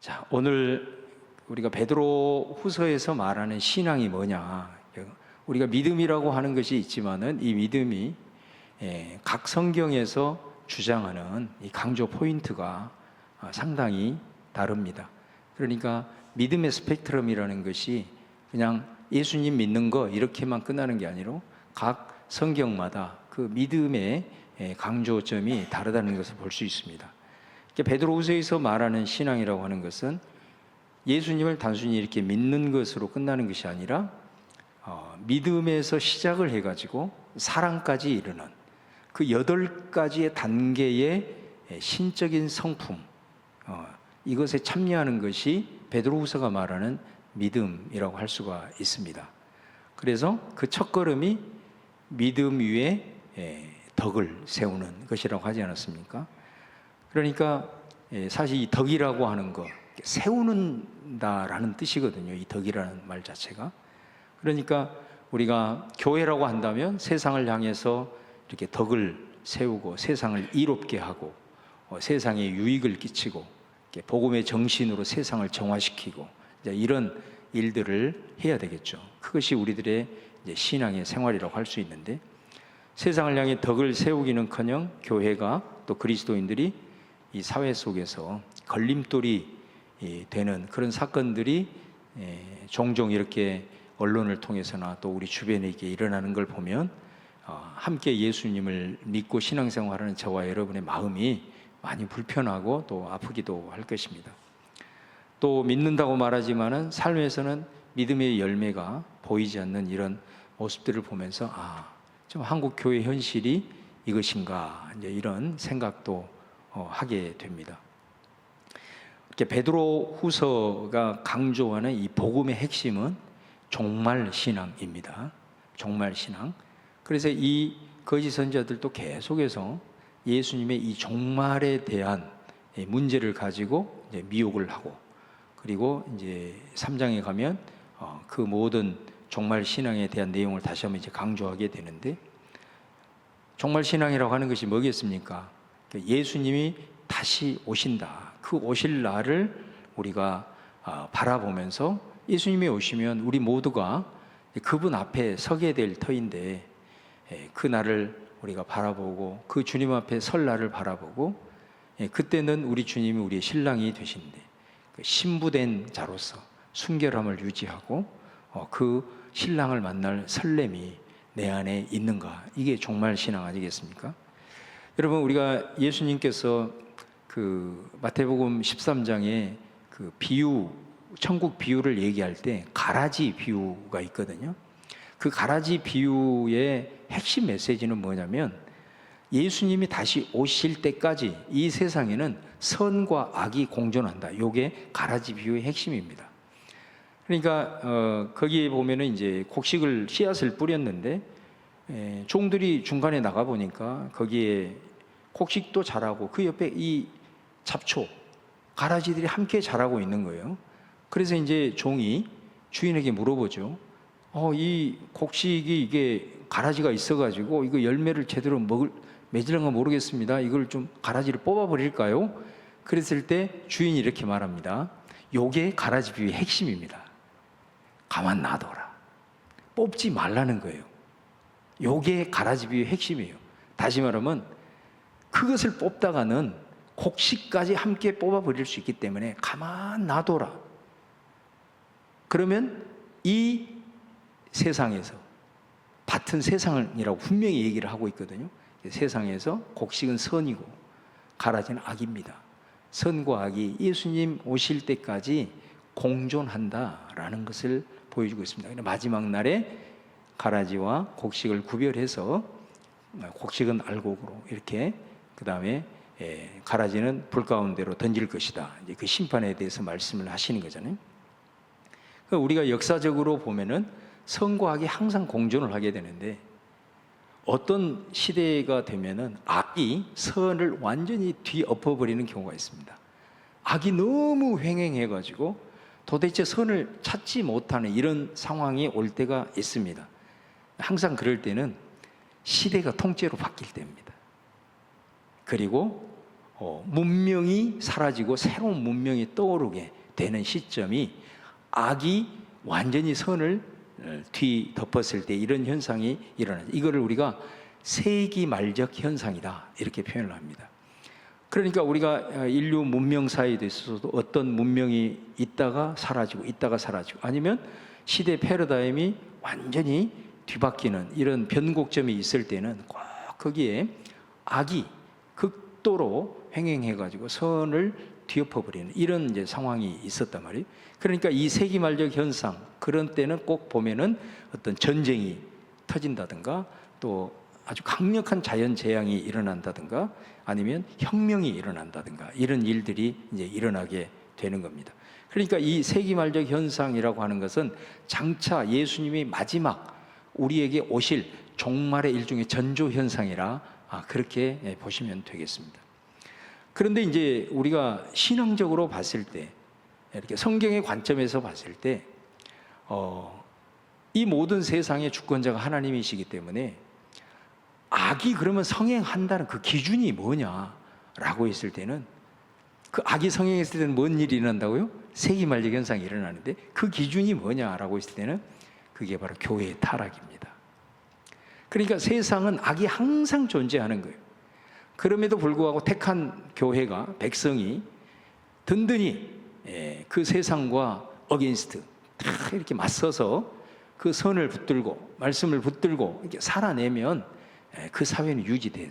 자, 오늘 우리가 베드로 후서에서 말하는 신앙이 뭐냐? 우리가 믿음이라고 하는 것이 있지만은 이 믿음이 각 성경에서 주장하는 이 강조 포인트가 상당히 다릅니다. 그러니까 믿음의 스펙트럼이라는 것이 그냥 예수님 믿는 거 이렇게만 끝나는 게 아니라 각 성경마다 그 믿음의 강조점이 다르다는 것을 볼 수 있습니다. 베드로후서에서 말하는 신앙이라고 하는 것은 예수님을 단순히 이렇게 믿는 것으로 끝나는 것이 아니라 믿음에서 시작을 해가지고 사랑까지 이르는 그 8가지의 단계의 신적인 성품, 이것에 참여하는 것이 베드로후서가 말하는 믿음이라고 할 수가 있습니다. 그래서 그 첫걸음이 믿음 위에 덕을 세우는 것이라고 하지 않았습니까? 그러니까 사실 이 덕이라고 하는 거 세우는다라는 뜻이거든요. 이 덕이라는 말 자체가. 그러니까 우리가 교회라고 한다면 세상을 향해서 이렇게 덕을 세우고 세상을 이롭게 하고 세상에 유익을 끼치고 복음의 정신으로 세상을 정화시키고 이런 일들을 해야 되겠죠. 그것이 우리들의 이제 신앙의 생활이라고 할 수 있는데, 세상을 향해 덕을 세우기는커녕 교회가 또 그리스도인들이 이 사회 속에서 걸림돌이 되는 그런 사건들이 종종 이렇게 언론을 통해서나 또 우리 주변에 이렇게 일어나는 걸 보면 함께 예수님을 믿고 신앙생활하는 저와 여러분의 마음이 많이 불편하고 또 아프기도 할 것입니다. 또 믿는다고 말하지만은 삶에서는 믿음의 열매가 보이지 않는 이런 모습들을 보면서 좀 한국 교회 현실이 이것인가 이제 이런 생각도 하게 됩니다. 이렇게 베드로 후서가 강조하는 이 복음의 핵심은 종말 신앙입니다. 종말 신앙. 그래서 이 거짓 선지자들도 계속해서 예수님의 이 종말에 대한 문제를 가지고 이제 미혹을 하고, 그리고 이제 3장에 가면 그 모든 종말 신앙에 대한 내용을 다시 한번 이제 강조하게 되는데, 종말 신앙이라고 하는 것이 뭐겠습니까? 예수님이 다시 오신다. 그 오실 날을 우리가 바라보면서 예수님이 오시면 우리 모두가 그분 앞에 서게 될 터인데, 그 날을 우리가 바라보고 그 주님 앞에 설 날을 바라보고, 그때는 우리 주님이 우리의 신랑이 되신데 신부된 자로서 순결함을 유지하고 그 신랑을 만날 설렘이 내 안에 있는가? 이게 종말 신앙 아니겠습니까? 여러분, 우리가 예수님께서 그 마태복음 13장에 그 비유, 천국 비유를 얘기할 때 가라지 비유가 있거든요. 그 가라지 비유의 핵심 메시지는 뭐냐면, 예수님이 다시 오실 때까지 이 세상에는 선과 악이 공존한다. 이게 가라지 비유의 핵심입니다. 그러니까 거기에 보면은 이제 곡식을 씨앗을 뿌렸는데 종들이 중간에 나가 보니까 거기에 곡식도 자라고 그 옆에 이 잡초, 가라지들이 함께 자라고 있는 거예요. 그래서 이제 종이 주인에게 물어보죠. 이 곡식이 이게 가라지가 있어가지고 이거 열매를 제대로 맺으려는 건 모르겠습니다. 이걸 좀 가라지를 뽑아버릴까요? 그랬을 때 주인이 이렇게 말합니다. 요게 가라지 비유의 핵심입니다. 가만 놔둬라. 뽑지 말라는 거예요. 요게 가라지 비유의 핵심이에요. 다시 말하면 그것을 뽑다가는 곡식까지 함께 뽑아버릴 수 있기 때문에 가만 놔둬라. 그러면 이 세상에서, 같은 세상이라고 분명히 얘기를 하고 있거든요. 세상에서 곡식은 선이고 가라지는 악입니다. 선과 악이 예수님 오실 때까지 공존한다라는 것을 보여주고 있습니다. 마지막 날에 가라지와 곡식을 구별해서 곡식은 알곡으로 이렇게, 그 다음에 가라지는 불 가운데로 던질 것이다. 이제 그 심판에 대해서 말씀을 하시는 거잖아요. 우리가 역사적으로 보면은 선과 악이 항상 공존을 하게 되는데, 어떤 시대가 되면은 악이 선을 완전히 뒤엎어버리는 경우가 있습니다. 악이 너무 횡행해가지고 도대체 선을 찾지 못하는 이런 상황이 올 때가 있습니다. 항상 그럴 때는 시대가 통째로 바뀔 때입니다. 그리고 문명이 사라지고 새로운 문명이 떠오르게 되는 시점이 악이 완전히 선을 뒤덮었을 때 이런 현상이 일어나죠. 이거를 우리가 세기말적 현상이다 이렇게 표현을 합니다. 그러니까 우리가 인류 문명사에 있어서도 어떤 문명이 있다가 사라지고 있다가 사라지고 아니면 시대 패러다임이 완전히 뒤바뀌는 이런 변곡점이 있을 때는 꼭 거기에 악이 극도로 횡행해가지고 선을 뒤엎어버리는 이런 이제 상황이 있었단 말이에요. 그러니까 이 세기말적 현상 그런 때는 꼭 보면은 어떤 전쟁이 터진다든가 또 아주 강력한 자연 재앙이 일어난다든가 아니면 혁명이 일어난다든가 이런 일들이 이제 일어나게 되는 겁니다. 그러니까 이 세기말적 현상이라고 하는 것은 장차 예수님이 마지막 우리에게 오실 종말의 일종의 전조 현상이라 그렇게 보시면 되겠습니다. 그런데 이제 우리가 신앙적으로 봤을 때 이렇게 성경의 관점에서 봤을 때 이 모든 세상의 주권자가 하나님이시기 때문에 악이 그러면 성행한다는 그 기준이 뭐냐라고 했을 때는 그 악이 성행했을 때는 뭔 일이 일어난다고요? 세기말적 현상이 일어나는데 그 기준이 뭐냐라고 했을 때는 그게 바로 교회의 타락입니다. 그러니까 세상은 악이 항상 존재하는 거예요. 그럼에도 불구하고 택한 교회가 백성이 든든히 그 세상과 어게인스트 다 이렇게 맞서서 그 선을 붙들고 말씀을 붙들고 이렇게 살아내면 그 사회는 유지돼요.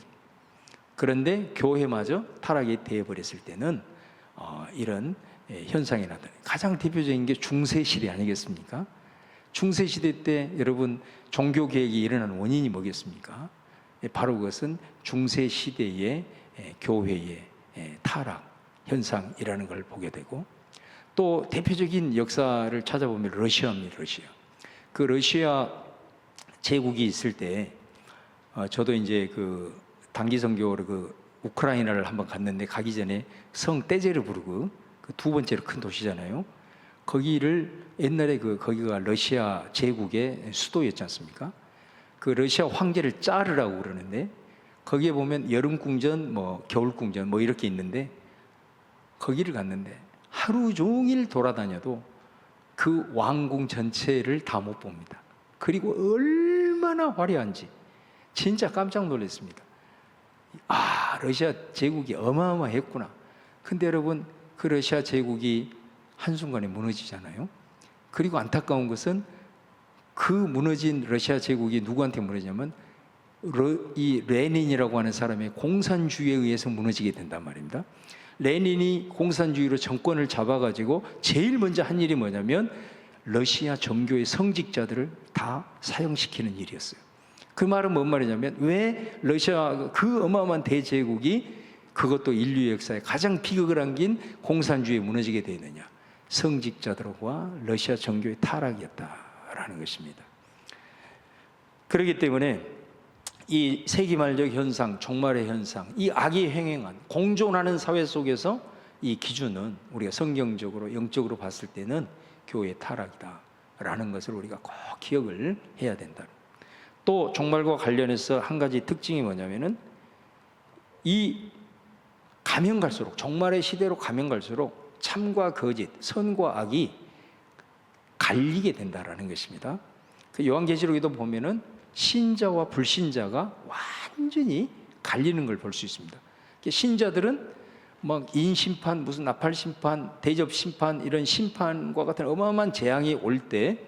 그런데 교회마저 타락이 되어버렸을 때는 이런 현상이 나타나요. 가장 대표적인 게 중세시대 아니겠습니까? 중세시대 때 여러분 종교개혁이 일어나는 원인이 뭐겠습니까? 바로 그것은 중세시대의 교회의 타락 현상이라는 걸 보게 되고 또 대표적인 역사를 찾아보면 러시아입니다. 러시아. 그 러시아 제국이 있을 때 저도 이제 그 단기 선교를 그 우크라이나를 한번 갔는데 가기 전에 성 떼제르부르크 그 두 번째로 큰 도시잖아요. 거기를 옛날에 거기가 러시아 제국의 수도였지 않습니까? 그 러시아 황제를 짜르라고 그러는데 거기에 보면 여름 궁전, 뭐 겨울 궁전, 뭐 이렇게 있는데 거기를 갔는데 하루 종일 돌아다녀도 그 왕궁 전체를 다 못 봅니다. 그리고 얼마나 화려한지 진짜 깜짝 놀랐습니다. 러시아 제국이 어마어마했구나. 근데 여러분 그 러시아 제국이 한순간에 무너지잖아요. 그리고 안타까운 것은 그 무너진 러시아 제국이 누구한테 무너지냐면 이 레닌이라고 하는 사람의 공산주의에 의해서 무너지게 된단 말입니다. 레닌이 공산주의로 정권을 잡아가지고 제일 먼저 한 일이 뭐냐면 러시아 정교의 성직자들을 다 사형시키는 일이었어요. 그 말은 뭔 말이냐면 왜 러시아 그 어마어마한 대제국이 그것도 인류 역사에 가장 비극을 안긴 공산주의에 무너지게 되느냐. 성직자들과 러시아 정교의 타락이었다라는 것입니다. 그렇기 때문에 이 세기말적 현상, 종말의 현상, 이 악이 횡행한 공존하는 사회 속에서 이 기준은 우리가 성경적으로 영적으로 봤을 때는 교회의 타락이다라는 것을 우리가 꼭 기억을 해야 된다. 또 종말과 관련해서 한 가지 특징이 뭐냐면은 이 가면 갈수록 종말의 시대로 가면 갈수록 참과 거짓, 선과 악이 갈리게 된다라는 것입니다. 그 요한계시록에도 보면은 신자와 불신자가 완전히 갈리는 걸 볼 수 있습니다. 신자들은 막 인심판, 무슨 나팔심판, 대접심판 이런 심판과 같은 어마어마한 재앙이 올 때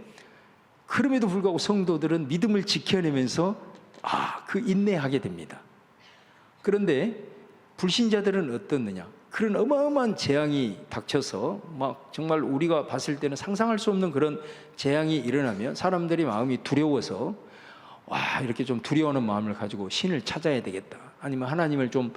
그럼에도 불구하고 성도들은 믿음을 지켜내면서 그 인내하게 됩니다. 그런데 불신자들은 어떻느냐? 그런 어마어마한 재앙이 닥쳐서 막 정말 우리가 봤을 때는 상상할 수 없는 그런 재앙이 일어나면 사람들이 마음이 두려워서 이렇게 좀 두려워하는 마음을 가지고 신을 찾아야 되겠다. 아니면 하나님을 좀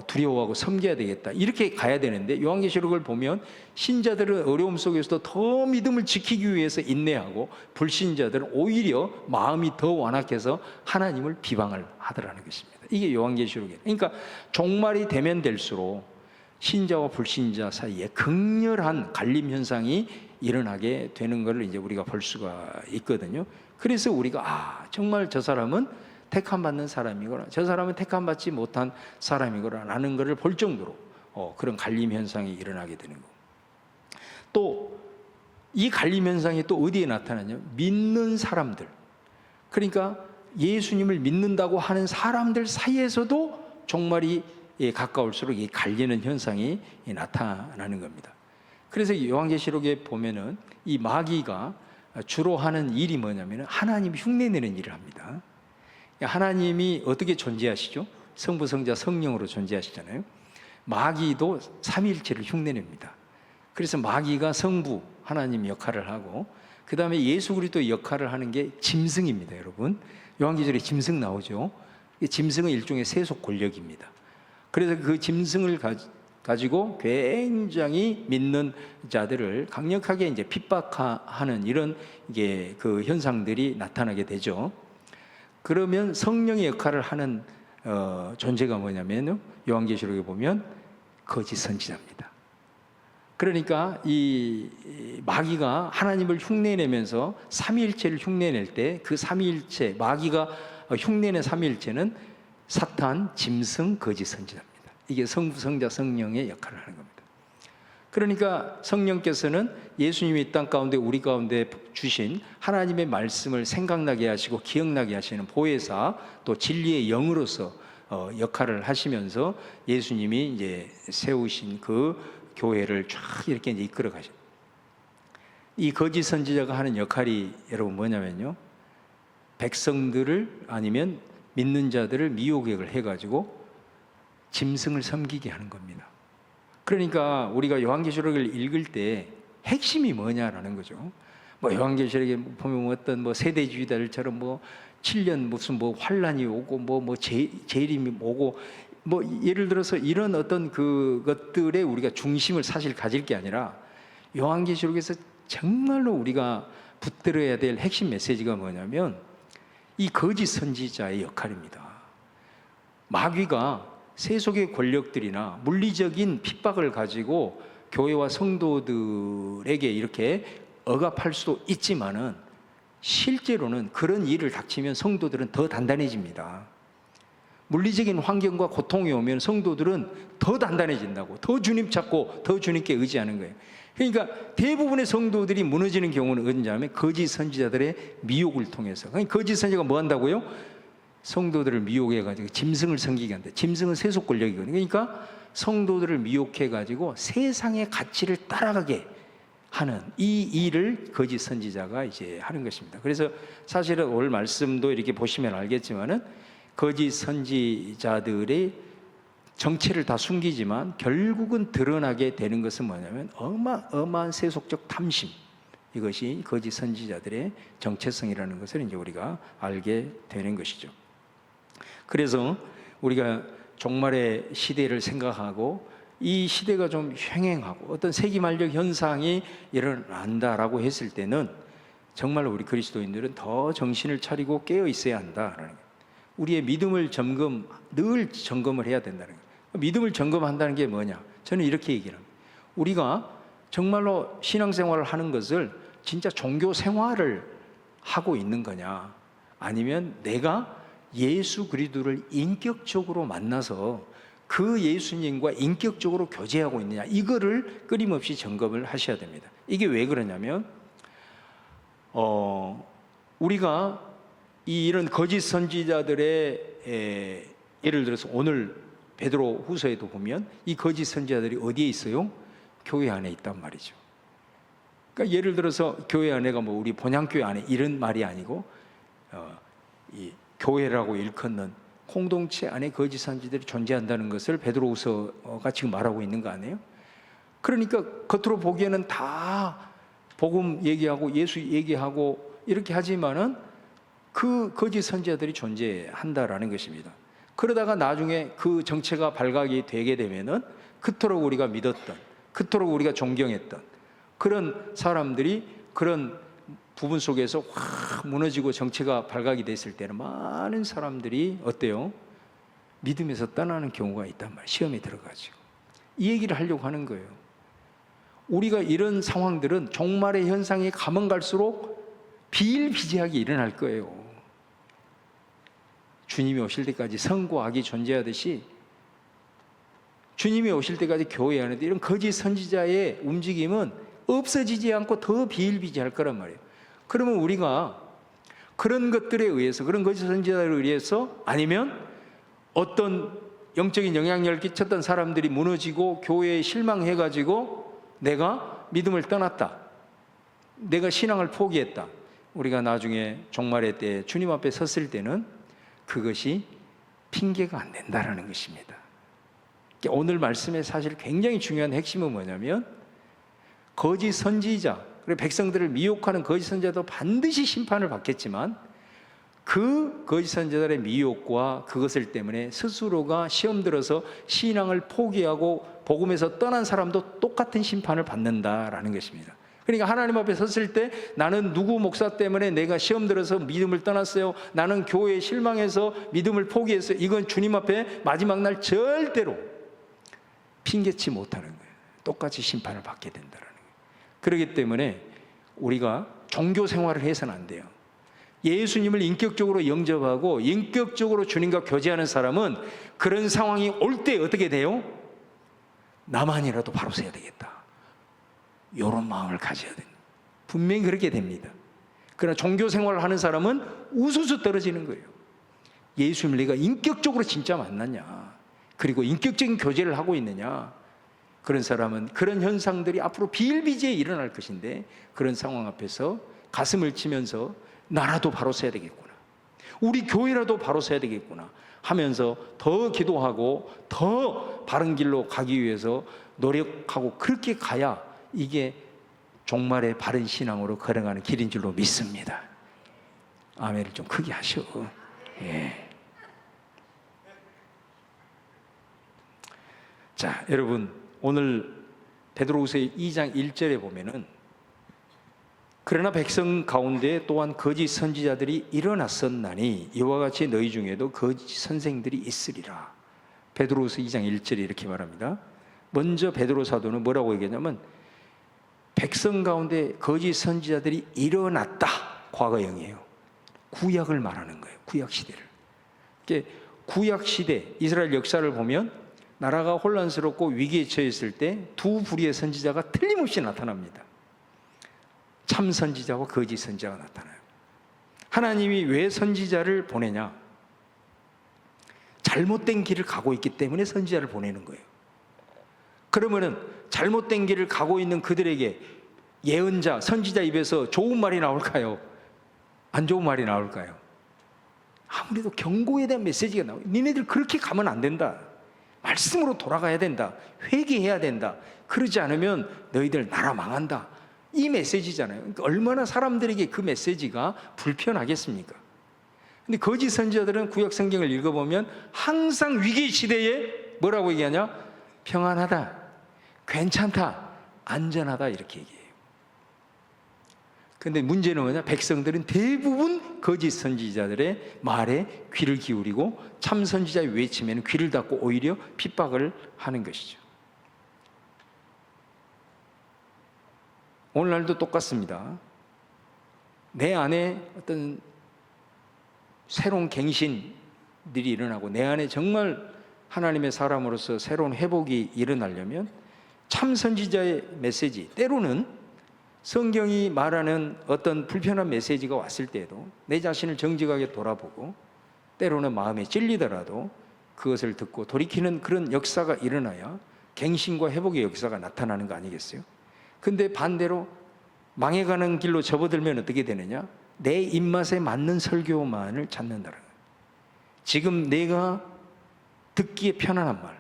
두려워하고 섬겨야 되겠다. 이렇게 가야 되는데 요한계시록을 보면 신자들은 어려움 속에서도 더 믿음을 지키기 위해서 인내하고 불신자들은 오히려 마음이 더 완악해서 하나님을 비방을 하더라는 것입니다. 이게 요한계시록이에요. 그러니까 종말이 되면 될수록 신자와 불신자 사이에 극렬한 갈림 현상이 일어나게 되는 것을 이제 우리가 볼 수가 있거든요. 그래서 우리가 정말 저 사람은 택함 받는 사람이거나 저 사람은 택함 받지 못한 사람이거나 라는 것을 볼 정도로 그런 갈림 현상이 일어나게 되는 거고, 또 이 갈림 현상이 또 어디에 나타나냐? 믿는 사람들, 그러니까 예수님을 믿는다고 하는 사람들 사이에서도 종말이 가까울수록 이 갈리는 현상이 나타나는 겁니다. 그래서 요한계시록에 보면은 이 마귀가 주로 하는 일이 뭐냐면 하나님 흉내내는 일을 합니다. 하나님이 어떻게 존재하시죠? 성부, 성자, 성령으로 존재하시잖아요. 마귀도 삼위일체를 흉내냅니다. 그래서 마귀가 성부 하나님 역할을 하고, 그 다음에 예수 그리스도 역할을 하는 게 짐승입니다. 여러분, 요한계시록에 짐승 나오죠. 짐승은 일종의 세속 권력입니다. 그래서 그 짐승을 가지고 굉장히 믿는 자들을 강력하게 이제 핍박하는 이런 이게 그 현상들이 나타나게 되죠. 그러면 성령의 역할을 하는 존재가 뭐냐면 요한계시록에 보면 거짓 선지자입니다. 그러니까 이 마귀가 하나님을 흉내내면서 삼위일체를 흉내낼 때 그 삼위일체, 마귀가 흉내낸 삼위일체는 사탄, 짐승, 거짓 선지자입니다. 이게 성부, 성자, 성령의 역할을 하는 겁니다. 그러니까 성령께서는 예수님이 이 땅 가운데 우리 가운데 주신 하나님의 말씀을 생각나게 하시고 기억나게 하시는 보혜사, 또 진리의 영으로서 역할을 하시면서 예수님이 이제 세우신 그 교회를 쫙 이렇게 이제 이끌어 가십니다. 이 거짓 선지자가 하는 역할이 여러분 뭐냐면요, 백성들을 아니면 믿는 자들을 미혹을 해가지고 짐승을 섬기게 하는 겁니다. 그러니까 우리가 요한계시록을 읽을 때 핵심이 뭐냐라는 거죠. 뭐 요한계시록에 보면 어떤 뭐 세대주의자들처럼 뭐 7년 무슨 뭐 환란이 오고 뭐 재림이 오고 뭐 예를 들어서 이런 어떤 그것들에 우리가 중심을 사실 가질 게 아니라 요한계시록에서 정말로 우리가 붙들어야 될 핵심 메시지가 뭐냐면 이 거짓 선지자의 역할입니다. 마귀가 세속의 권력들이나 물리적인 핍박을 가지고 교회와 성도들에게 이렇게 억압할 수도 있지만은 실제로는 그런 일을 닥치면 성도들은 더 단단해집니다. 물리적인 환경과 고통이 오면 성도들은 더 단단해진다고, 더 주님 찾고 더 주님께 의지하는 거예요. 그러니까 대부분의 성도들이 무너지는 경우는 어디냐면 거짓 선지자들의 미혹을 통해서. 그러니까 거짓 선지자가 뭐 한다고요? 성도들을 미혹해가지고 짐승을 섬기게 한다. 짐승은 세속 권력이거든요. 그러니까 성도들을 미혹해가지고 세상의 가치를 따라가게 하는 이 일을 거짓 선지자가 이제 하는 것입니다. 그래서 사실은 오늘 말씀도 이렇게 보시면 알겠지만은 거짓 선지자들의 정체를 다 숨기지만 결국은 드러나게 되는 것은 뭐냐면 어마어마한 세속적 탐심, 이것이 거짓 선지자들의 정체성이라는 것을 이제 우리가 알게 되는 것이죠. 그래서 우리가 종말의 시대를 생각하고 이 시대가 좀 횡행하고 어떤 세기말적 현상이 일어난다라고 했을 때는 정말로 우리 그리스도인들은 더 정신을 차리고 깨어 있어야 한다라는 거예요. 우리의 믿음을 늘 점검을 해야 된다는 거예요. 믿음을 점검한다는 게 뭐냐? 저는 이렇게 얘기를 합니다. 우리가 정말로 신앙생활을 하는 것을 진짜 종교 생활을 하고 있는 거냐, 아니면 내가 예수 그리스도를 인격적으로 만나서 그 예수님과 인격적으로 교제하고 있느냐, 이거를 끊임없이 점검을 하셔야 됩니다. 이게 왜 그러냐면 우리가 이런 거짓 선지자들의 예를 들어서 오늘 베드로 후서에도 보면 이 거짓 선지자들이 어디에 있어요? 교회 안에 있단 말이죠. 그러니까 예를 들어서 교회 안에가 뭐 우리 본향교회 안에 이런 말이 아니고 이 교회라고 일컫는 공동체 안에 거짓 선지자들이 존재한다는 것을 베드로 후서가 지금 말하고 있는 거 아니에요? 그러니까 겉으로 보기에는 다 복음 얘기하고 예수 얘기하고 이렇게 하지만은 그 거짓 선지자들이 존재한다라는 것입니다. 그러다가 나중에 그 정체가 발각이 되게 되면은 그토록 우리가 믿었던, 그토록 우리가 존경했던 그런 사람들이 그런 부분 속에서 확 무너지고 정체가 발각이 됐을 때는 많은 사람들이 어때요? 믿음에서 떠나는 경우가 있단 말이에요. 시험에 들어가지고. 이 얘기를 하려고 하는 거예요. 우리가 이런 상황들은 종말의 현상이 가면 갈수록 비일비재하게 일어날 거예요. 주님이 오실 때까지 성과 악이 존재하듯이 주님이 오실 때까지 교회 안에도 이런 거짓 선지자의 움직임은 없어지지 않고 더 비일비재할 거란 말이에요. 그러면 우리가 그런 것들에 의해서, 그런 거짓 선지자들에 의해서, 아니면 어떤 영적인 영향력을 끼쳤던 사람들이 무너지고 교회에 실망해가지고 내가 믿음을 떠났다, 내가 신앙을 포기했다, 우리가 나중에 종말의 때 주님 앞에 섰을 때는 그것이 핑계가 안 된다라는 것입니다. 오늘 말씀의 사실 굉장히 중요한 핵심은 뭐냐면, 거짓 선지자, 그리고 백성들을 미혹하는 거짓 선지자도 반드시 심판을 받겠지만, 그 거짓 선지자들의 미혹과 그것을 때문에 스스로가 시험 들어서 신앙을 포기하고 복음에서 떠난 사람도 똑같은 심판을 받는다라는 것입니다. 그러니까 하나님 앞에 섰을 때 나는 누구 목사 때문에 내가 시험 들어서 믿음을 떠났어요, 나는 교회에 실망해서 믿음을 포기했어요, 이건 주님 앞에 마지막 날 절대로 핑계치 못하는 거예요. 똑같이 심판을 받게 된다는 거예요. 그렇기 때문에 우리가 종교 생활을 해서는 안 돼요. 예수님을 인격적으로 영접하고 인격적으로 주님과 교제하는 사람은 그런 상황이 올 때 어떻게 돼요? 나만이라도 바로 서야 되겠다, 이런 마음을 가져야 됩니다. 분명히 그렇게 됩니다. 그러나 종교 생활을 하는 사람은 우수수 떨어지는 거예요. 예수님을 내가 인격적으로 진짜 만났냐, 그리고 인격적인 교제를 하고 있느냐, 그런 사람은 그런 현상들이 앞으로 비일비재에 일어날 것인데, 그런 상황 앞에서 가슴을 치면서 나라도 바로 서야 되겠구나, 우리 교회라도 바로 서야 되겠구나 하면서 더 기도하고 더 바른 길로 가기 위해서 노력하고, 그렇게 가야 이게 종말의 바른 신앙으로 걸어가는 길인 줄로 믿습니다. 아멘을 좀 크게 하셔. 예. 자, 여러분, 오늘 베드로후서 2장 1절에 보면은, 그러나 백성 가운데 또한 거짓 선지자들이 일어났었나니 이와 같이 너희 중에도 거짓 선생들이 있으리라. 베드로후서 2장 1절에 이렇게 말합니다. 먼저 베드로 사도는 뭐라고 얘기하냐면, 백성 가운데 거짓 선지자들이 일어났다, 과거형이에요. 구약을 말하는 거예요. 구약 시대를. 구약 시대 이스라엘 역사를 보면 나라가 혼란스럽고 위기에 처했을 때 두 부류의 선지자가 틀림없이 나타납니다. 참 선지자와 거짓 선지자가 나타나요. 하나님이 왜 선지자를 보내냐? 잘못된 길을 가고 있기 때문에 선지자를 보내는 거예요. 그러면은 잘못된 길을 가고 있는 그들에게 예언자, 선지자 입에서 좋은 말이 나올까요? 안 좋은 말이 나올까요? 아무래도 경고에 대한 메시지가 나와요. 니네들 그렇게 가면 안 된다, 말씀으로 돌아가야 된다, 회개해야 된다, 그러지 않으면 너희들 나라 망한다, 이 메시지잖아요. 그러니까 얼마나 사람들에게 그 메시지가 불편하겠습니까? 근데 거짓 선지자들은 구약 성경을 읽어보면 항상 위기 시대에 뭐라고 얘기하냐? 평안하다, 괜찮다, 안전하다, 이렇게 얘기해요. 근데 문제는 뭐냐? 백성들은 대부분 거짓 선지자들의 말에 귀를 기울이고 참 선지자의 외침에는 귀를 닫고 오히려 핍박을 하는 것이죠. 오늘날도 똑같습니다. 내 안에 어떤 새로운 갱신들이 일어나고 내 안에 정말 하나님의 사람으로서 새로운 회복이 일어나려면 참 선지자의 메시지, 때로는 성경이 말하는 어떤 불편한 메시지가 왔을 때에도 내 자신을 정직하게 돌아보고, 때로는 마음에 찔리더라도 그것을 듣고 돌이키는 그런 역사가 일어나야 갱신과 회복의 역사가 나타나는 거 아니겠어요? 근데 반대로 망해가는 길로 접어들면 어떻게 되느냐? 내 입맛에 맞는 설교만을 찾는다는 거예요. 지금 내가 듣기에 편안한 말,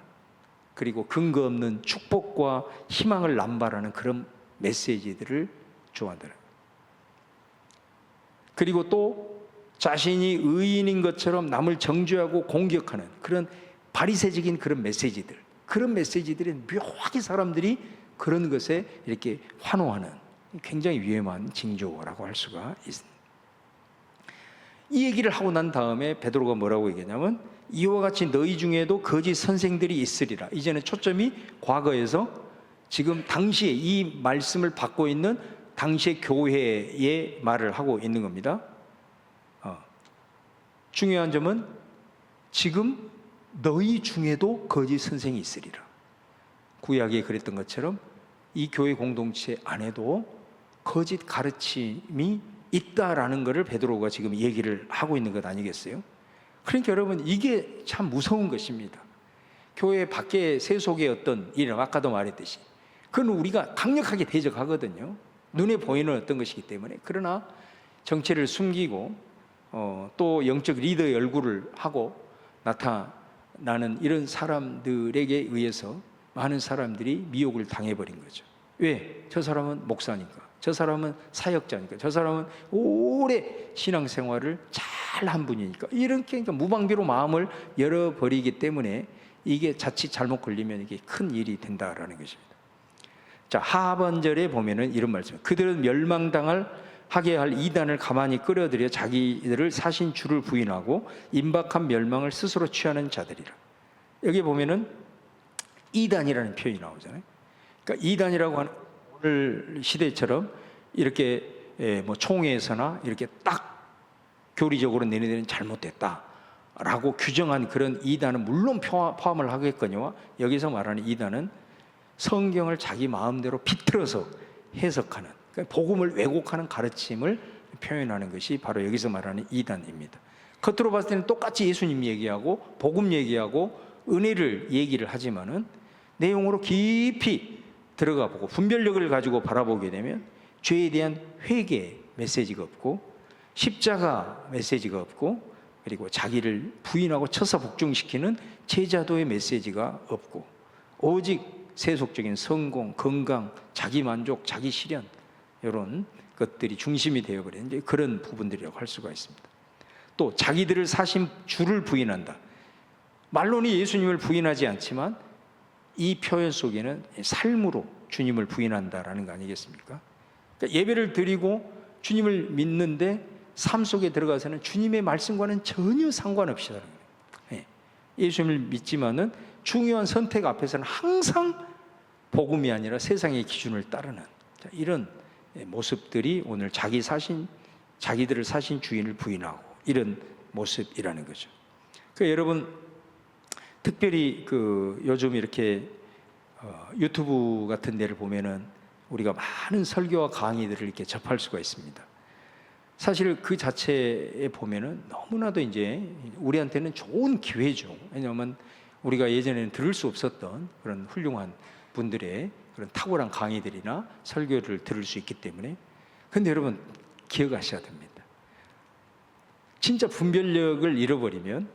그리고 근거 없는 축복과 희망을 남발하는 그런 메시지들을 좋아한다는 거예요. 그리고 또 자신이 의인인 것처럼 남을 정죄하고 공격하는 그런 바리새적인 그런 메시지들, 그런 메시지들이 묘하게 사람들이 그런 것에 이렇게 환호하는 굉장히 위험한 징조라고 할 수가 있습니다. 이 얘기를 하고 난 다음에 베드로가 뭐라고 얘기하냐면, 이와 같이 너희 중에도 거짓 선생들이 있으리라. 이제는 초점이 과거에서 지금 당시에 이 말씀을 받고 있는 당시의 교회의 말을 하고 있는 겁니다. 중요한 점은 지금 너희 중에도 거짓 선생이 있으리라. 구약에 그랬던 것처럼 이 교회 공동체 안에도 거짓 가르침이 있다라는 것을 베드로가 지금 얘기를 하고 있는 것 아니겠어요? 그러니까 여러분, 이게 참 무서운 것입니다. 교회 밖에 세속의 어떤 일, 아까도 말했듯이 그건 우리가 강력하게 대적하거든요. 눈에 보이는 어떤 것이기 때문에. 그러나 정체를 숨기고 또 영적 리더의 얼굴을 하고 나타나는 이런 사람들에게 의해서 많은 사람들이 미혹을 당해버린 거죠. 왜? 저 사람은 목사니까, 저 사람은 사역자니까, 저 사람은 오래 신앙생활을 잘한 분이니까, 이렇게 그러니까 무방비로 마음을 열어버리기 때문에 이게 자칫 잘못 걸리면 이게 큰 일이 된다라는 것입니다. 자, 하반절에 보면은 이런 말씀: 그들은 하게 할 이단을 가만히 끌어들여 자기들을 사신 주를 부인하고 임박한 멸망을 스스로 취하는 자들이라. 여기 보면은 이단이라는 표현이 나오잖아요. 그러니까 이단이라고 하는, 오늘 시대처럼 이렇게 뭐 총회에서나 이렇게 딱 교리적으로 너희들은 잘못됐다라고 규정한 그런 이단은 물론 포함을 하겠거니와, 여기서 말하는 이단은 성경을 자기 마음대로 비틀어서 해석하는, 그러니까 복음을 왜곡하는 가르침을 표현하는 것이 바로 여기서 말하는 이단입니다. 겉으로 봤을 때는 똑같이 예수님 얘기하고 복음 얘기하고 은혜를 얘기를 하지만은 내용으로 깊이 들어가 보고 분별력을 가지고 바라보게 되면 죄에 대한 회개 메시지가 없고, 십자가 메시지가 없고, 그리고 자기를 부인하고 쳐서 복종시키는 제자도의 메시지가 없고, 오직 세속적인 성공, 건강, 자기 만족, 자기 실현, 이런 것들이 중심이 되어버리는 그런 부분들이라고 할 수가 있습니다. 또 자기들을 사신 주를 부인한다. 말로는 예수님을 부인하지 않지만 이 표현 속에는 삶으로 주님을 부인한다라는 거 아니겠습니까? 그러니까 예배를 드리고 주님을 믿는데 삶 속에 들어가서는 주님의 말씀과는 전혀 상관없이 하는 거예요. 예수님을 믿지만은 중요한 선택 앞에서는 항상 복음이 아니라 세상의 기준을 따르는 이런 모습들이 오늘 자기들을 사신 주인을 부인하고 이런 모습이라는 거죠. 그러니까 여러분, 특별히 요즘 이렇게 유튜브 같은 데를 보면은 우리가 많은 설교와 강의들을 이렇게 접할 수가 있습니다. 사실 그 자체에 보면은 너무나도 이제 우리한테는 좋은 기회죠. 왜냐하면 우리가 예전에는 들을 수 없었던 그런 훌륭한 분들의 그런 탁월한 강의들이나 설교를 들을 수 있기 때문에. 근데 여러분, 기억하셔야 됩니다. 진짜 분별력을 잃어버리면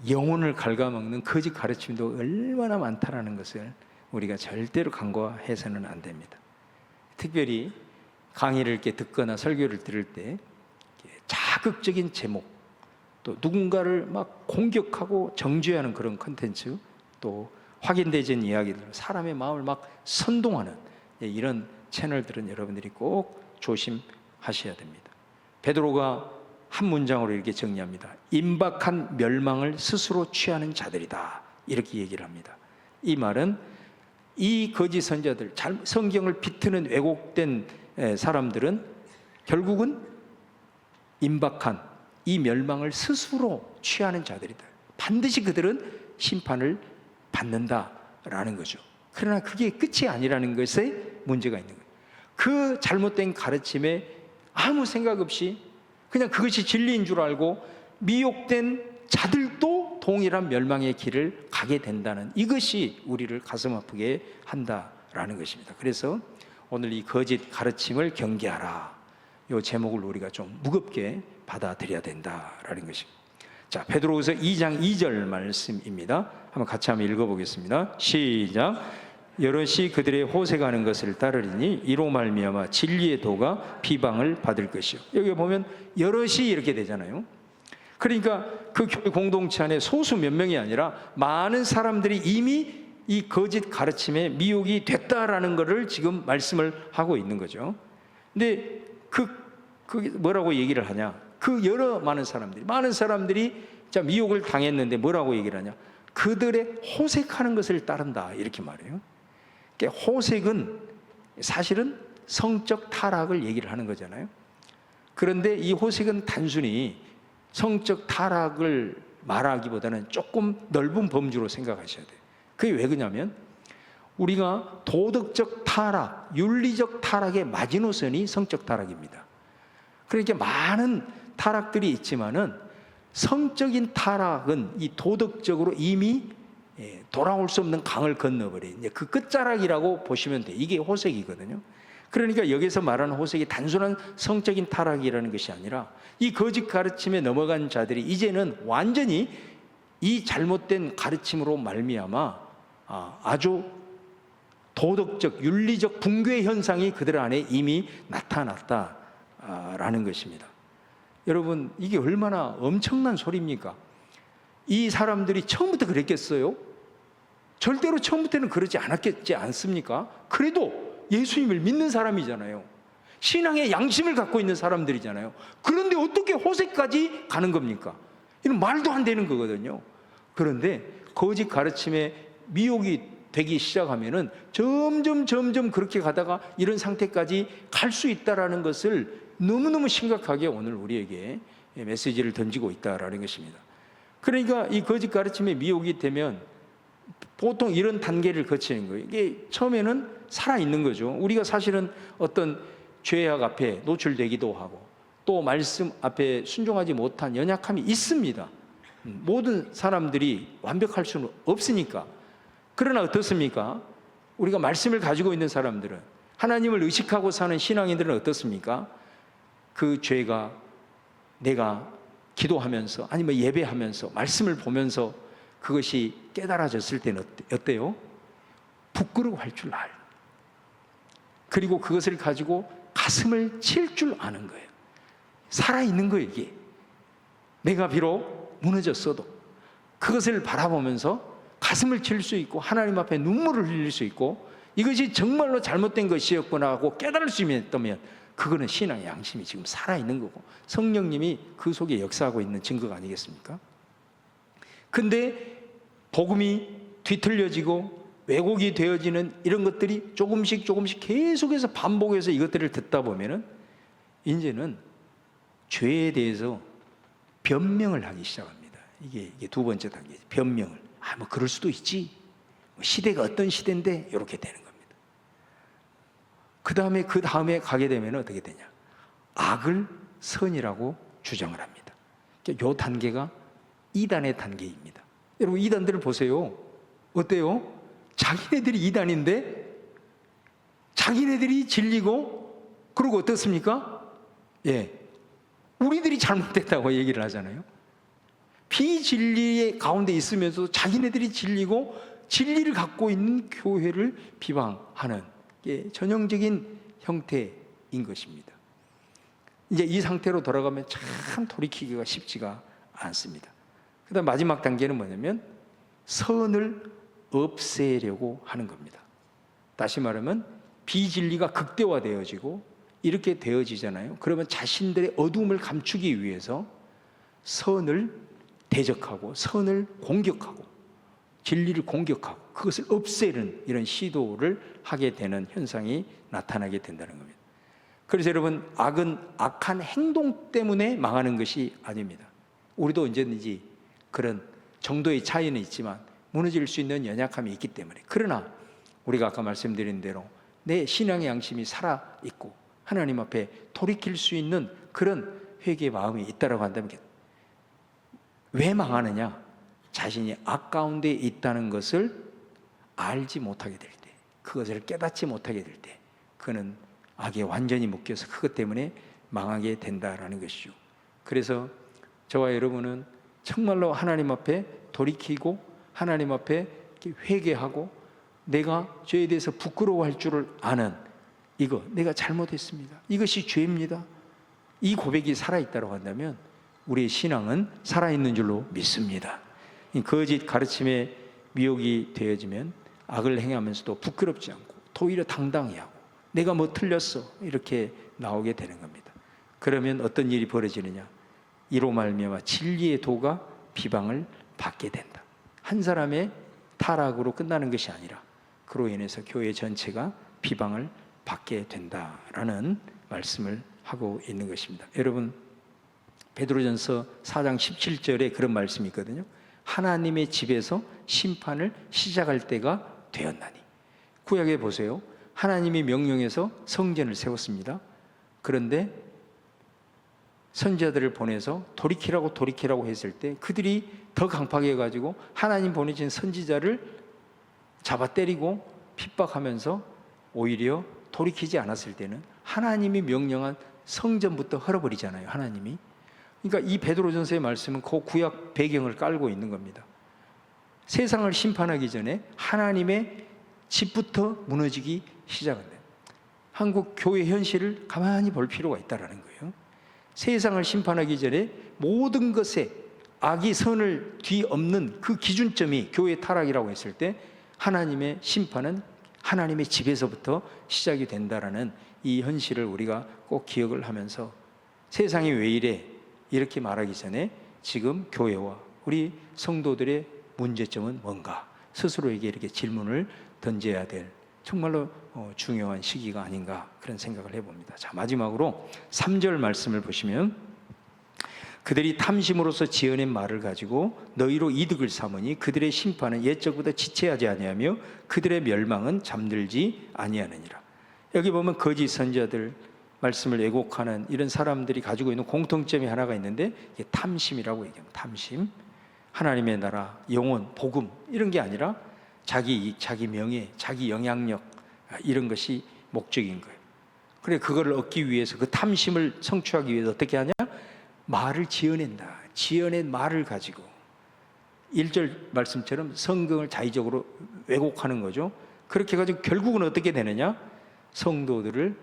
영혼을 갉아먹는 거짓 가르침도 얼마나 많다라는 것을 우리가 절대로 간과해서는 안 됩니다. 특별히 강의를 이렇게 듣거나 설교를 들을 때 자극적인 제목, 또 누군가를 막 공격하고 정죄하는 그런 컨텐츠, 또 확인되지 않은 이야기들, 사람의 마음을 막 선동하는 이런 채널들은 여러분들이 꼭 조심하셔야 됩니다. 베드로가 한 문장으로 이렇게 정리합니다. 임박한 멸망을 스스로 취하는 자들이다, 이렇게 얘기를 합니다. 이 말은 이 거짓 선자들, 성경을 비트는 왜곡된 사람들은 결국은 임박한 이 멸망을 스스로 취하는 자들이다. 반드시 그들은 심판을 받는다라는 거죠. 그러나 그게 끝이 아니라는 것에 문제가 있는 거예요. 그 잘못된 가르침에 아무 생각 없이 그냥 그것이 진리인 줄 알고 미혹된 자들도 동일한 멸망의 길을 가게 된다는, 이것이 우리를 가슴 아프게 한다라는 것입니다. 그래서 오늘 이 거짓 가르침을 경계하라, 이 제목을 우리가 좀 무겁게 받아들여야 된다라는 것입니다. 자, 베드로후서 2장 2절 말씀입니다. 한번 같이 한번 읽어보겠습니다. 시작. 여럿이 그들의 호색하는 것을 따르리니 이로 말미암아 진리의 도가 비방을 받을 것이요. 여기 보면 여럿이 이렇게 되잖아요. 그러니까 그 교회 공동체 안에 소수 몇 명이 아니라 많은 사람들이 이미 이 거짓 가르침에 미혹이 됐다라는 것을 지금 말씀을 하고 있는 거죠. 근데 그 뭐라고 얘기를 하냐? 그 많은 사람들이 자 미혹을 당했는데 뭐라고 얘기를 하냐? 그들의 호색하는 것을 따른다, 이렇게 말해요. 그러니까 호색은 사실은 성적 타락을 얘기를 하는 거잖아요. 그런데 이 호색은 단순히 성적 타락을 말하기보다는 조금 넓은 범주로 생각하셔야 돼요. 그게 왜 그러냐면 우리가 도덕적 타락, 윤리적 타락의 마지노선이 성적 타락입니다. 그러니까 많은 타락들이 있지만은 성적인 타락은 이 도덕적으로 이미 돌아올 수 없는 강을 건너버린 그 끝자락이라고 보시면 돼요. 이게 호색이거든요. 그러니까 여기서 말하는 호색이 단순한 성적인 타락이라는 것이 아니라 이 거짓 가르침에 넘어간 자들이 이제는 완전히 이 잘못된 가르침으로 말미암아 아주 도덕적, 윤리적 붕괴 현상이 그들 안에 이미 나타났다라는 것입니다. 여러분, 이게 얼마나 엄청난 소리입니까? 이 사람들이 처음부터 그랬겠어요? 절대로 처음부터는 그러지 않았겠지 않습니까? 그래도 예수님을 믿는 사람이잖아요. 신앙의 양심을 갖고 있는 사람들이잖아요. 그런데 어떻게 호색까지 가는 겁니까? 이건 말도 안 되는 거거든요. 그런데 거짓 가르침에 미혹이 되기 시작하면은 점점 그렇게 가다가 이런 상태까지 갈 수 있다라는 것을 너무너무 심각하게 오늘 우리에게 메시지를 던지고 있다라는 것입니다. 그러니까 이 거짓 가르침에 미혹이 되면 보통 이런 단계를 거치는 거예요. 이게 처음에는 살아있는 거죠. 우리가 사실은 어떤 죄악 앞에 노출되기도 하고 또 말씀 앞에 순종하지 못한 연약함이 있습니다. 모든 사람들이 완벽할 수는 없으니까. 그러나 어떻습니까? 우리가 말씀을 가지고 있는 사람들은, 하나님을 의식하고 사는 신앙인들은 어떻습니까? 그 죄가 내가 기도하면서 아니면 예배하면서 말씀을 보면서 그것이 깨달아졌을 때는 어때요? 부끄러워할 줄 알. 그리고 그것을 가지고 가슴을 칠 줄 아는 거예요. 살아있는 거예요, 이게. 내가 비록 무너졌어도 그것을 바라보면서 가슴을 칠 수 있고 하나님 앞에 눈물을 흘릴 수 있고 이것이 정말로 잘못된 것이었구나 하고 깨달을 수 있다면 그거는 신앙의 양심이 지금 살아있는 거고 성령님이 그 속에 역사하고 있는 증거가 아니겠습니까? 근데 복음이 뒤틀려지고 왜곡이 되어지는 이런 것들이 조금씩 계속해서 반복해서 이것들을 듣다 보면은 이제는 죄에 대해서 변명을 하기 시작합니다. 이게 두 번째 단계, 변명을. 뭐 그럴 수도 있지. 시대가 어떤 시대인데 이렇게 되는 겁니다. 그 다음에 가게 되면 어떻게 되냐? 악을 선이라고 주장을 합니다. 이 단계가 이단의 단계입니다. 여러분, 이단들을 보세요. 어때요? 자기네들이 이단인데 자기네들이 진리고 그러고 어떻습니까? 우리들이 잘못됐다고 얘기를 하잖아요. 비진리의 가운데 있으면서도 자기네들이 진리고 진리를 갖고 있는 교회를 비방하는 전형적인 형태인 것입니다. 이제 이 상태로 돌아가면 참 돌이키기가 쉽지가 않습니다. 그 다음 마지막 단계는 뭐냐면 선을 없애려고 하는 겁니다. 다시 말하면 비진리가 극대화되어지고 이렇게 되어지잖아요. 그러면 자신들의 어두움을 감추기 위해서 선을 대적하고 선을 공격하고 진리를 공격하고 그것을 없애는 이런 시도를 하게 되는 현상이 나타나게 된다는 겁니다. 그래서 여러분, 악은 악한 행동 때문에 망하는 것이 아닙니다. 우리도 언제든지 그런 정도의 차이는 있지만 무너질 수 있는 연약함이 있기 때문에, 그러나 우리가 아까 말씀드린 대로 내 신앙의 양심이 살아있고 하나님 앞에 돌이킬 수 있는 그런 회개의 마음이 있다고 한다면 왜 망하느냐? 자신이 악 가운데 있다는 것을 알지 못하게 될 때, 그것을 깨닫지 못하게 될 때 그는 악에 완전히 묶여서 그것 때문에 망하게 된다라는 것이죠. 그래서 저와 여러분은 정말로 하나님 앞에 돌이키고 하나님 앞에 회개하고 내가 죄에 대해서 부끄러워할 줄을 아는, 이거 내가 잘못했습니다, 이것이 죄입니다, 이 고백이 살아있다고 한다면 우리의 신앙은 살아있는 줄로 믿습니다. 이 거짓 가르침에 미혹이 되어지면 악을 행하면서도 부끄럽지 않고 오히려 당당히 하고 내가 뭐 틀렸어 이렇게 나오게 되는 겁니다. 그러면 어떤 일이 벌어지느냐? 이로 말미암아 진리의 도가 비방을 받게 된다. 한 사람의 타락으로 끝나는 것이 아니라 그로 인해서 교회 전체가 비방을 받게 된다라는 말씀을 하고 있는 것입니다. 여러분, 베드로전서 4장 17절에 그런 말씀이 있거든요. 하나님의 집에서 심판을 시작할 때가 되었나니. 구약에 보세요. 하나님이 명령해서 성전을 세웠습니다. 그런데 선지자들을 보내서 돌이키라고 했을 때 그들이 더 강팍해가지고 하나님 보내신 선지자를 잡아 때리고 핍박하면서 오히려 돌이키지 않았을 때는 하나님이 명령한 성전부터 헐어버리잖아요. 하나님이. 그러니까 이 베드로전서의 말씀은 그 구약 배경을 깔고 있는 겁니다. 세상을 심판하기 전에 하나님의 집부터 무너지기 시작한다. 한국 교회 현실을 가만히 볼 필요가 있다는 거예요. 세상을 심판하기 전에 모든 것에 악이 선을 뒤엎는 그 기준점이 교회 타락이라고 했을 때 하나님의 심판은 하나님의 집에서부터 시작이 된다라는 이 현실을 우리가 꼭 기억을 하면서 세상이 왜 이래? 이렇게 말하기 전에 지금 교회와 우리 성도들의 문제점은 뭔가 스스로에게 이렇게 질문을 던져야 될 정말로 중요한 시기가 아닌가 그런 생각을 해봅니다. 자, 마지막으로 3절 말씀을 보시면 그들이 탐심으로서 지어낸 말을 가지고 너희로 이득을 삼으니 그들의 심판은 옛적보다 지체하지 아니하며 그들의 멸망은 잠들지 아니하느니라. 여기 보면 거짓 선지자들 말씀을 왜곡하는 이런 사람들이 가지고 있는 공통점이 하나가 있는데 이게 탐심이라고 얘기합니다. 탐심. 하나님의 나라, 영혼, 복음 이런 게 아니라 자기 이익, 자기 명예, 자기 영향력 이런 것이 목적인 거예요. 그래 그거를 얻기 위해서 그 탐심을 성취하기 위해서 어떻게 하냐? 말을 지어낸다. 지어낸 말을 가지고 1절 말씀처럼 성경을 자의적으로 왜곡하는 거죠. 그렇게 해가지고 결국은 어떻게 되느냐? 성도들을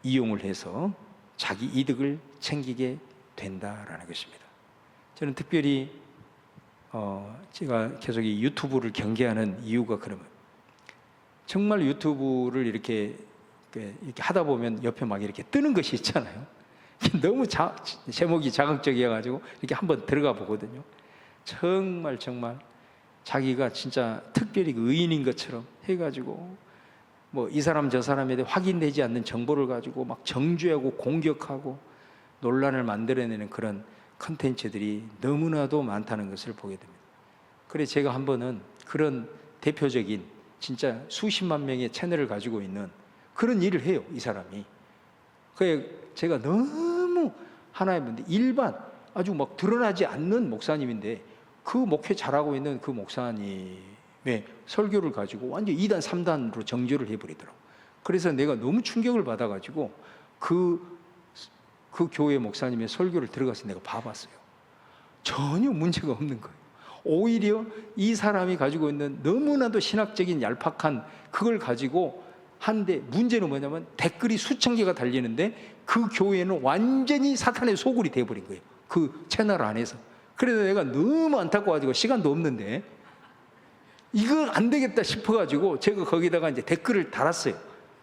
이용을 해서 자기 이득을 챙기게 된다라는 것입니다. 저는 특별히 제가 계속 이 유튜브를 경계하는 이유가 그러면 정말 유튜브를 이렇게 하다 보면 옆에 막 이렇게 뜨는 것이 있잖아요. 너무 제목이 자극적이어가지고 이렇게 한번 들어가 보거든요. 정말 자기가 진짜 특별히 의인인 것처럼 해가지고 뭐 이 사람 저 사람에 대해 확인되지 않는 정보를 가지고 막 정죄하고 공격하고 논란을 만들어내는 그런 컨텐츠들이 너무나도 많다는 것을 보게 됩니다. 그래서 제가 한 번은 그런 대표적인 진짜 수십만 명의 채널을 가지고 있는 그런 일을 해요, 이 사람이. 그래 제가 너무 하나의 분데 일반 아주 막 드러나지 않는 목사님인데 그 목회 잘하고 있는 그 목사님의 설교를 가지고 완전 2단 3단으로 정죄를 해버리더라고. 그래서 내가 너무 충격을 받아가지고 그 교회 목사님의 설교를 들어가서 내가 봐봤어요. 전혀 문제가 없는 거예요. 오히려 이 사람이 가지고 있는 너무나도 신학적인 얄팍한 그걸 가지고 한데 문제는 뭐냐면 댓글이 수천 개가 달리는데 그 교회는 완전히 사탄의 소굴이 돼버린 거예요. 그 채널 안에서. 그래서 내가 너무 안타까워가지고 시간도 없는데 이거 안 되겠다 싶어가지고 제가 거기다가 이제 댓글을 달았어요.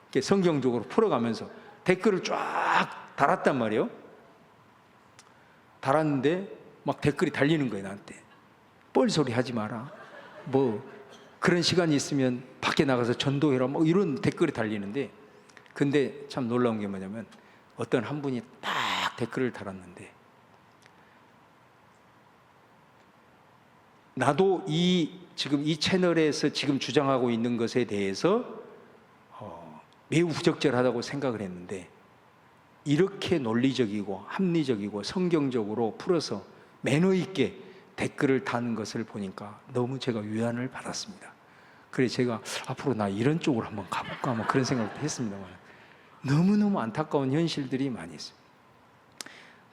이렇게 성경적으로 풀어가면서 댓글을 쫙 달았단 말이에요. 달았는데 막 댓글이 달리는 거예요, 나한테. 뻘소리 하지 마라. 뭐 그런 시간이 있으면 밖에 나가서 전도해라. 뭐 이런 댓글이 달리는데 근데 참 놀라운 게 뭐냐면 어떤 한 분이 딱 댓글을 달았는데 나도 지금 이 채널에서 지금 주장하고 있는 것에 대해서 매우 부적절하다고 생각을 했는데 이렇게 논리적이고 합리적이고 성경적으로 풀어서 매너 있게 댓글을 다는 것을 보니까 너무 제가 위안을 받았습니다. 그래서 제가 앞으로 나 이런 쪽으로 한번 가볼까 뭐 그런 생각도 했습니다만 너무너무 안타까운 현실들이 많이 있어요.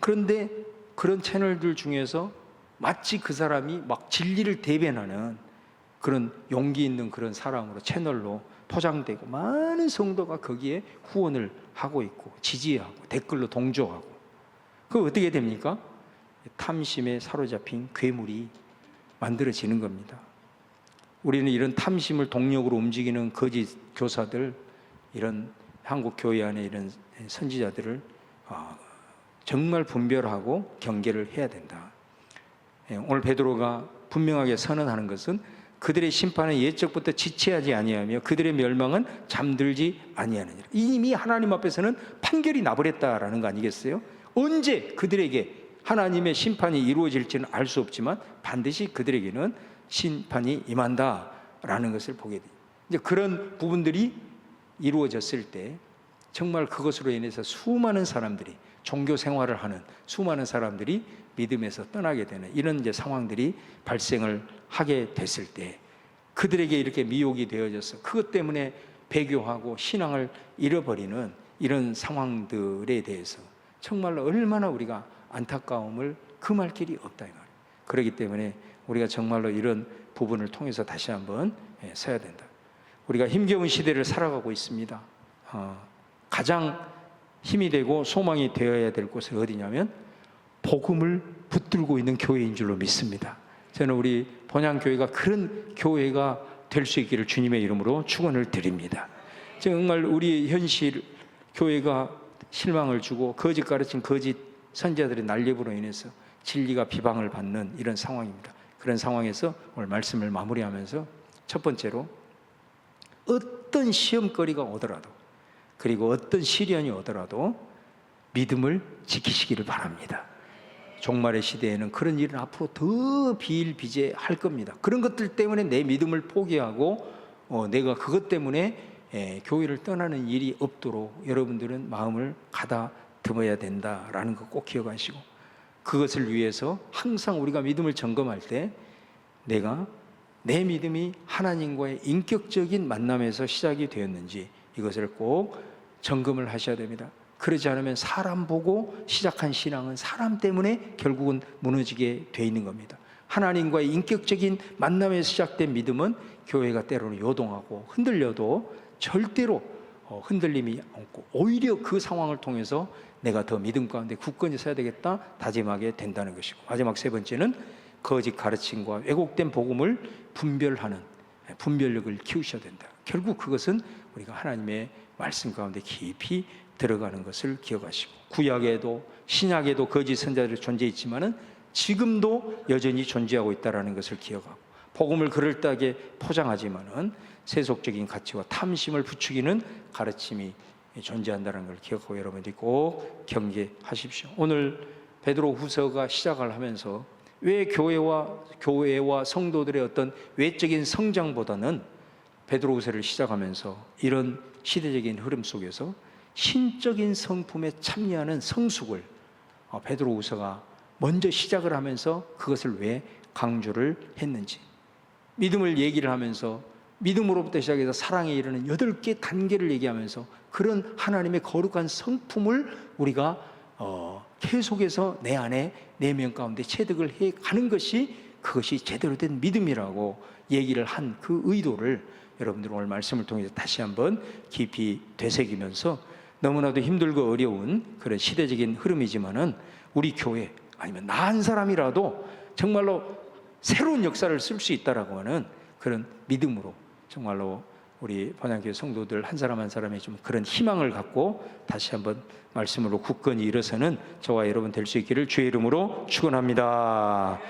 그런데 그런 채널들 중에서 마치 그 사람이 막 진리를 대변하는 그런 용기 있는 그런 사람으로 채널로 포장되고 많은 성도가 거기에 후원을 하고 있고 지지하고 댓글로 동조하고 그거 어떻게 됩니까? 탐심에 사로잡힌 괴물이 만들어지는 겁니다. 우리는 이런 탐심을 동력으로 움직이는 거짓 교사들, 이런 한국 교회 안에 이런 선지자들을 정말 분별하고 경계를 해야 된다. 오늘 베드로가 분명하게 선언하는 것은 그들의 심판은 옛적부터 지체하지 아니하며 그들의 멸망은 잠들지 아니하느니라. 이미 하나님 앞에서는 판결이 나버렸다라는 거 아니겠어요? 언제 그들에게 하나님의 심판이 이루어질지는 알 수 없지만 반드시 그들에게는 심판이 임한다라는 것을 보게 돼요. 이제 그런 부분들이 이루어졌을 때 정말 그것으로 인해서 수많은 사람들이 종교 생활을 하는 수많은 사람들이 믿음에서 떠나게 되는 이런 이제 상황들이 발생을 하게 됐을 때 그들에게 이렇게 미혹이 되어져서 그것 때문에 배교하고 신앙을 잃어버리는 이런 상황들에 대해서 정말로 얼마나 우리가 안타까움을 금할 길이 없다 이 말이에요. 그렇기 때문에 우리가 정말로 이런 부분을 통해서 다시 한번 서야 된다. 우리가 힘겨운 시대를 살아가고 있습니다. 가장 힘이 되고 소망이 되어야 될 곳은 어디냐면 복음을 붙들고 있는 교회인 줄로 믿습니다. 저는 우리 본향교회가 그런 교회가 될 수 있기를 주님의 이름으로 축원을 드립니다. 정말 우리 현실 교회가 실망을 주고 거짓 가르친 거짓 선지자들의 난립으로 인해서 진리가 비방을 받는 이런 상황입니다. 그런 상황에서 오늘 말씀을 마무리하면서 첫 번째로 어떤 시험거리가 오더라도 그리고 어떤 시련이 오더라도 믿음을 지키시기를 바랍니다. 종말의 시대에는 그런 일은 앞으로 더 비일비재할 겁니다. 그런 것들 때문에 내 믿음을 포기하고 내가 그것 때문에 교회를 떠나는 일이 없도록 여러분들은 마음을 가다듬어야 된다라는 거 꼭 기억하시고 그것을 위해서 항상 우리가 믿음을 점검할 때 내가 내 믿음이 하나님과의 인격적인 만남에서 시작이 되었는지 이것을 꼭 점검을 하셔야 됩니다. 그러지 않으면 사람 보고 시작한 신앙은 사람 때문에 결국은 무너지게 돼 있는 겁니다. 하나님과의 인격적인 만남에서 시작된 믿음은 교회가 때로는 요동하고 흔들려도 절대로 흔들림이 없고 오히려 그 상황을 통해서 내가 더 믿음 가운데 굳건히 서야 되겠다 다짐하게 된다는 것이고 마지막 세 번째는 거짓 가르침과 왜곡된 복음을 분별하는 분별력을 키우셔야 된다. 결국 그것은 우리가 하나님의 말씀 가운데 깊이 들어가는 것을 기억하시고 구약에도 신약에도 거짓 선자들이 존재했지만은 지금도 여전히 존재하고 있다는 것을 기억하고 복음을 그럴듯하게 포장하지만은 세속적인 가치와 탐심을 부추기는 가르침이 존재한다는 걸 기억하고 여러분들이 꼭 경계하십시오. 오늘 베드로후서가 시작을 하면서 왜 교회와 성도들의 어떤 외적인 성장보다는 베드로후서를 시작하면서 이런 시대적인 흐름 속에서 신적인 성품에 참여하는 성숙을 베드로후서가 먼저 시작을 하면서 그것을 왜 강조를 했는지 믿음을 얘기를 하면서 믿음으로부터 시작해서 사랑에 이르는 8개 단계를 얘기하면서 그런 하나님의 거룩한 성품을 우리가 계속해서 내 안에 내면 가운데 체득을 해 가는 것이 그것이 제대로 된 믿음이라고 얘기를 한 그 의도를 여러분들 오늘 말씀을 통해서 다시 한번 깊이 되새기면서 너무나도 힘들고 어려운 그런 시대적인 흐름이지만은 우리 교회 아니면 나 한 사람이라도 정말로 새로운 역사를 쓸 수 있다라고 하는 그런 믿음으로 정말로 우리 본향교회 성도들 한 사람 한 사람의 좀 그런 희망을 갖고 다시 한번 말씀으로 굳건히 일어서는 저와 여러분 될 수 있기를 주의 이름으로 축원합니다.